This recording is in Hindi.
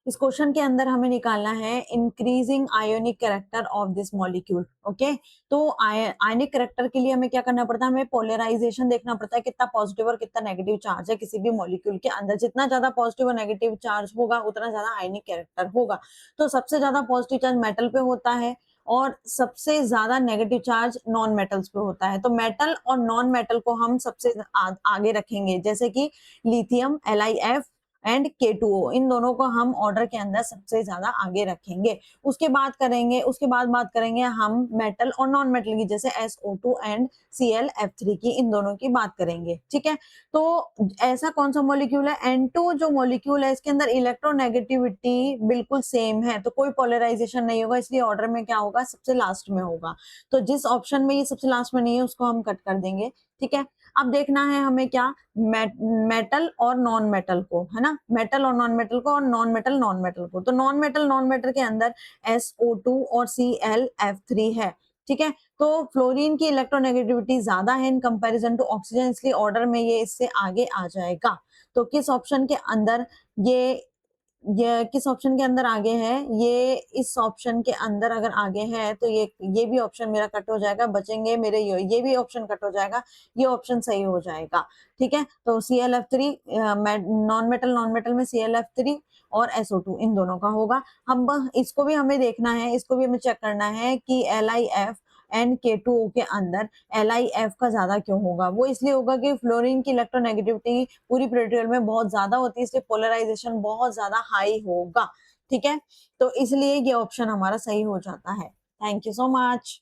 इस क्वेश्चन के अंदर हमें निकालना है increasing ionic character of this molecule. Okay, तो आयोनिक कैरेक्टर के लिए हमें क्या करना पड़ता है, हमें पोलराइजेशन देखना पड़ता है, कितना पॉजिटिव और कितना नेगेटिव चार्ज है किसी भी मॉलिक्यूल के अंदर। जितना ज्यादा पॉजिटिव और नेगेटिव चार्ज होगा उतना ज्यादा आयोनिक कैरेक्टर होगा। तो सबसे ज्यादा पॉजिटिव चार्ज मेटल पे होता है और सबसे ज्यादा नेगेटिव चार्ज नॉन मेटल्स पे होता है। तो मेटल और नॉन मेटल को हम सबसे आगे रखेंगे, जैसे कि लिथियम LiF एंड K2O, इन दोनों को हम ऑर्डर के अंदर सबसे ज्यादा आगे रखेंगे। उसके बाद बात करेंगे हम मेटल और नॉन मेटल की, जैसे SO2 एंड ClF3 की, इन दोनों की बात करेंगे। ठीक है, तो ऐसा कौन सा मॉलिक्यूल है, N2 जो मॉलिक्यूल है इसके अंदर इलेक्ट्रोनेगेटिविटी बिल्कुल सेम है, तो कोई पोलराइजेशन नहीं होगा, इसलिए ऑर्डर में क्या होगा, सबसे लास्ट में होगा। तो जिस ऑप्शन में ये सबसे लास्ट में नहीं है उसको हम कट कर देंगे। ठीक है, अब देखना है हमें क्या, मेटल और नॉन मेटल को, है ना, मेटल और नॉन मेटल को और नॉन मेटल को। तो नॉन मेटल के अंदर SO2 और ClF3 है। ठीक है, तो फ्लोरीन की इलेक्ट्रोनेगेटिविटी ज्यादा है इन कंपैरिजन टू ऑक्सीजन, इसलिए ऑर्डर में ये इससे आगे आ जाएगा। तो किस ऑप्शन के अंदर ये किस ऑप्शन के अंदर आगे है, ये इस ऑप्शन के अंदर अगर आगे है तो ये भी ऑप्शन मेरा कट हो जाएगा, बचेंगे मेरे ये भी ऑप्शन कट हो जाएगा, ये ऑप्शन सही हो जाएगा। ठीक है, तो ClF3 नॉन मेटल में ClF3 और SO2 इन दोनों का होगा। हम इसको भी हमें देखना है, इसको भी हमें चेक करना है कि LiF एंड K2O के अंदर LiF का ज्यादा क्यों होगा। वो इसलिए होगा कि फ्लोरीन की इलेक्ट्रोनेगेटिविटी पूरी पीरियड में बहुत ज्यादा होती है, इसलिए पोलराइजेशन बहुत ज्यादा हाई होगा। ठीक है, तो इसलिए ये ऑप्शन हमारा सही हो जाता है। Thank you so much.